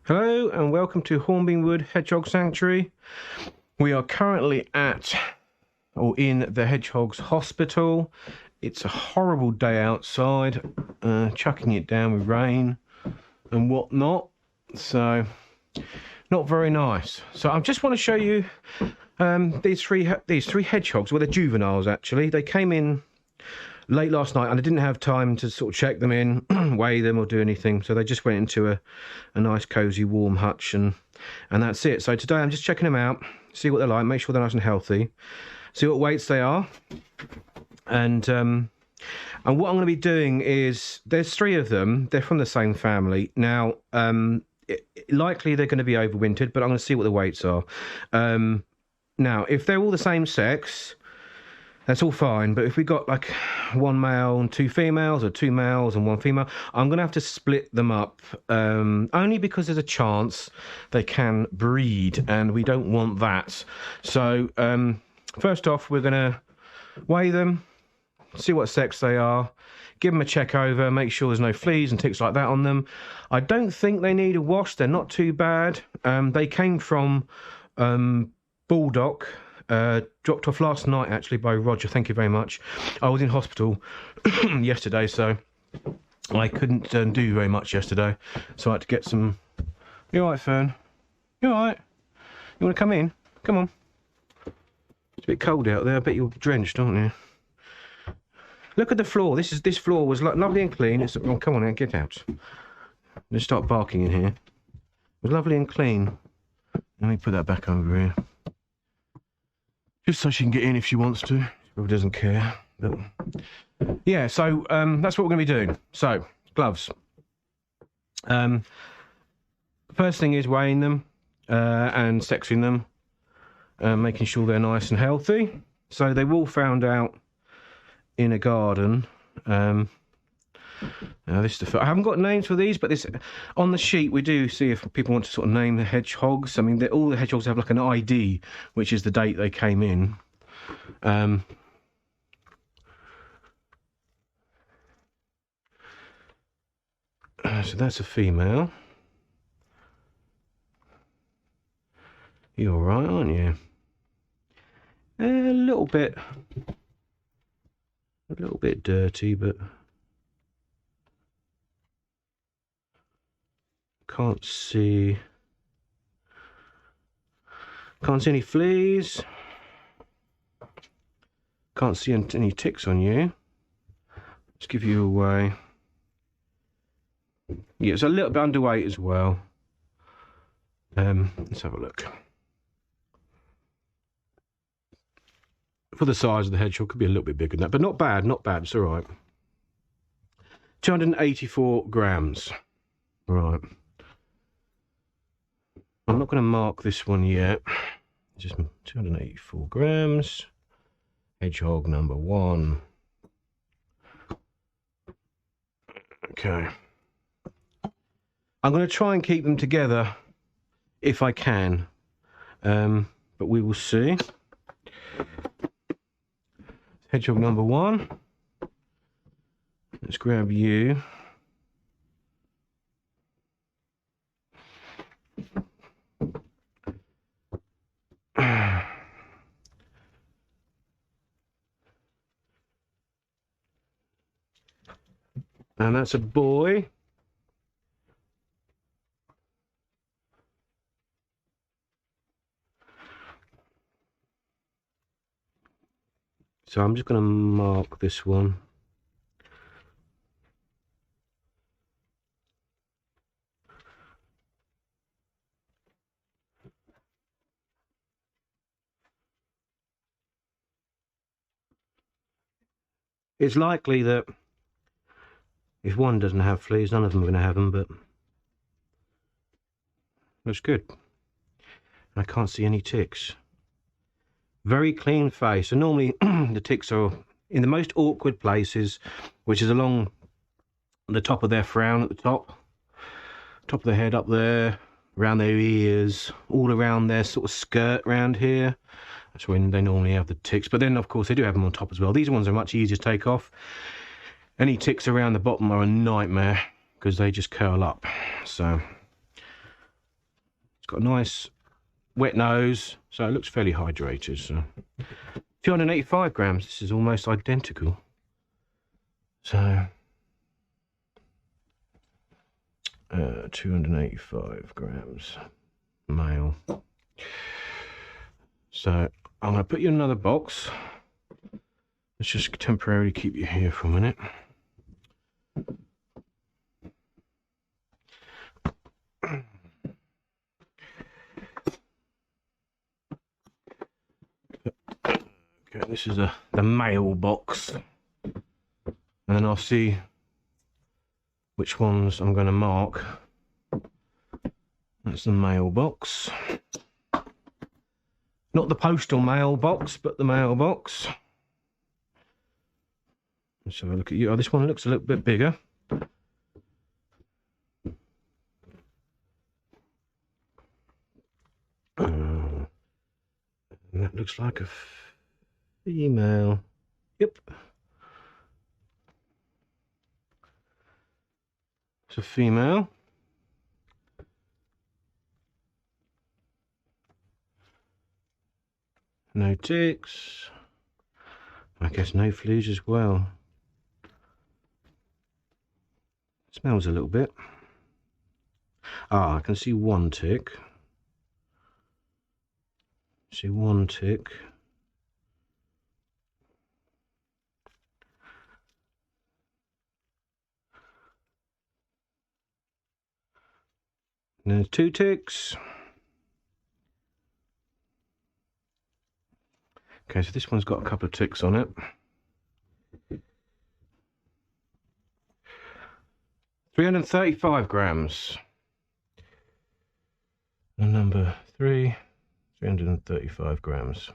Hello and welcome to Hornbeam Hedgehog Sanctuary. We are currently in the Hedgehogs Hospital. It's a horrible day outside, chucking it down with rain and whatnot, so not very nice. So I just want to show you these three hedgehogs. Well, they're juveniles actually. They came in late last night and I didn't have time to sort of check them in, weigh them or do anything, so they just went into a nice cozy warm hutch and that's it. So today I'm just checking them out, see what they're like, make sure they're nice and healthy, see what weights they are, and what I'm going to be doing is, there's three of them, they're from the same family. Now likely they're going to be overwintered, but I'm going to see what the weights are. Now if they're all the same sex, that's all fine, but if we got like one male and two females, or two males and one female, I'm going to have to split them up, only because there's a chance they can breed, and we don't want that. So first off, we're going to weigh them, see what sex they are, give them a check over, make sure there's no fleas and ticks like that on them. I don't think they need a wash, they're not too bad. They came from Baldock. Dropped off last night actually by Roger, thank you very much. I was in hospital yesterday, so I couldn't do very much yesterday, so I had to get some. You alright, Fern? You alright? You want to come in? Come on. It's a bit cold out there, I bet you're drenched, aren't you? Look at the floor. This floor was lovely and clean. Oh, come on now, get out. Let's start barking in here. It was lovely and clean. Let me put that back over here. Just so she can get in if she wants to. She probably doesn't care. But yeah, so that's what we're going to be doing. So, gloves. First thing is weighing them and sexing them, making sure they're nice and healthy. So they were all found out in a garden. Now this is I haven't got names for these, but this on the sheet we do see if people want to sort of name the hedgehogs. I mean, all the hedgehogs have like an ID, which is the date they came in. So that's a female. You're all right, aren't you? A little bit dirty, but can't see any fleas, can't see any ticks on you. Let's give you away. Yeah, it's a little bit underweight as well. Let's have a look. For the size of the hedgehog, could be a little bit bigger than that, but not bad, it's all right. 284 grams. Right. I'm not going to mark this one yet. Just 284 grams. Hedgehog number 1. Okay. I'm going to try and keep them together if I can, but we will see. Hedgehog number 1. Let's grab you. And that's a boy. So I'm just going to mark this one. It's likely that if one doesn't have fleas, none of them are going to have them, but looks good. I can't see any ticks. Very clean face. And normally the ticks are in the most awkward places, which is along the top of their frown at the top of their head up there, around their ears, all around their sort of skirt around here. That's when they normally have the ticks. But then, of course, they do have them on top as well. These ones are much easier to take off. Any ticks around the bottom are a nightmare because they just curl up. So It's got a nice wet nose, so it looks fairly hydrated. So 285 grams. This is almost identical. So 285 grams, male. So I'm going to put you in another box. Let's just temporarily keep you here for a minute. Okay, this is the male box, and then I'll see which ones I'm going to mark. That's the mail box. Not the postal mail box, but the mail box. Let's have a look at you. Oh, this one looks a little bit bigger. And that looks like a female. Yep. It's a female. No ticks. I guess no fleas as well. Smells a little bit. Ah, I can see one tick. See one tick. And there's two ticks. Okay, so this one's got a couple of ticks on it. 335 grams. And number 3, 335 grams.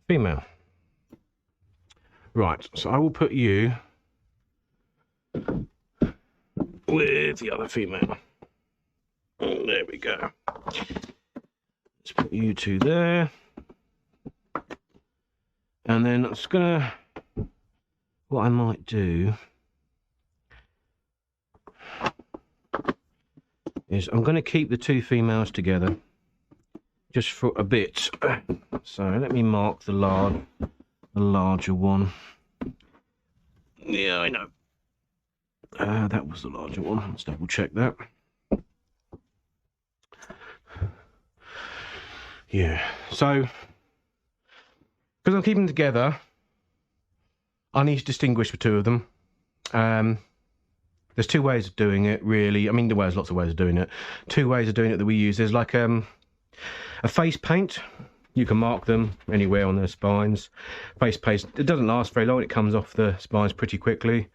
Female. Right, so I will put you with the other female. There we go. Let's put you two there. And then I'm just gonna, what I might do is I'm going to keep the two females together just for a bit. So let me mark the larger one. Yeah, I know. That was the larger one. Let's double check that. Yeah, so because I'm keeping them together, I need to distinguish the two of them. There's two ways of doing it, really. I mean, there's lots of ways of doing it. Two ways of doing it that we use. There's like a face paint. You can mark them anywhere on their spines. Face paint, it doesn't last very long. It comes off the spines pretty quickly.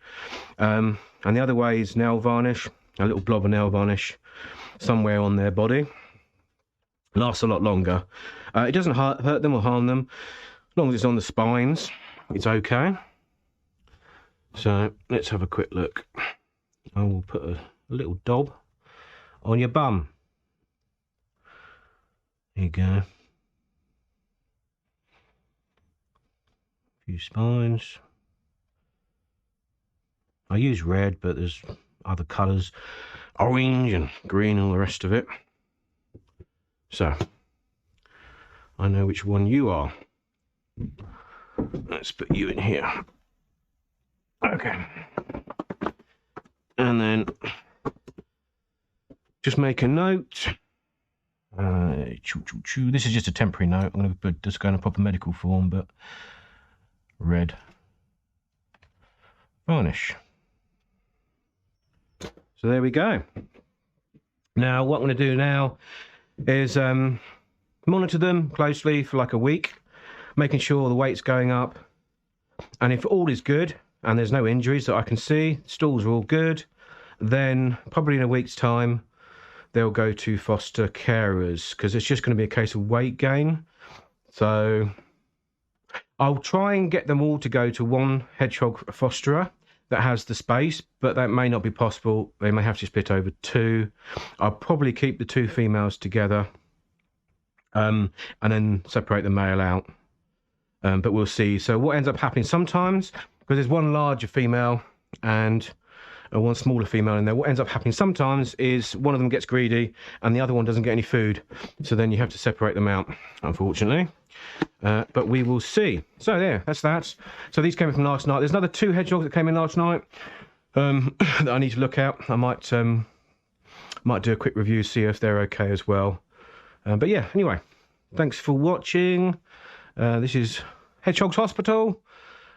And the other way is nail varnish, a little blob of nail varnish somewhere on their body. Lasts a lot longer. It doesn't hurt them or harm them. As long as it's on the spines, it's okay. So let's have a quick look. I will put a little daub on your bum. There you go. A few spines. I use red, but there's other colours, orange and green and all the rest of it. So I know which one you are. Let's put you in here. Okay. And then just make a note. This is just a temporary note. I'm going to just go in a proper medical form, but red varnish. So there we go. Now what I'm going to do now is monitor them closely for like a week, making sure the weight's going up, and if all is good and there's no injuries that I can see, stalls are all good, then probably in a week's time they'll go to foster carers, because it's just going to be a case of weight gain. So I'll try and get them all to go to one hedgehog fosterer that has the space, but that may not be possible. They may have to split over two. I'll probably keep the two females together and then separate the male out, but we'll see. So what ends up happening sometimes, because there's one larger female and and one smaller female in there. What ends up happening sometimes is one of them gets greedy and the other one doesn't get any food. So then you have to separate them out, unfortunately. But we will see. So there, that's that. So these came in from last night. There's another 2 hedgehogs that came in last night that I need to look at. I might do a quick review, see if they're okay as well. But yeah, anyway, thanks for watching. This is Hedgehogs Hospital,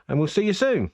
and we'll see you soon.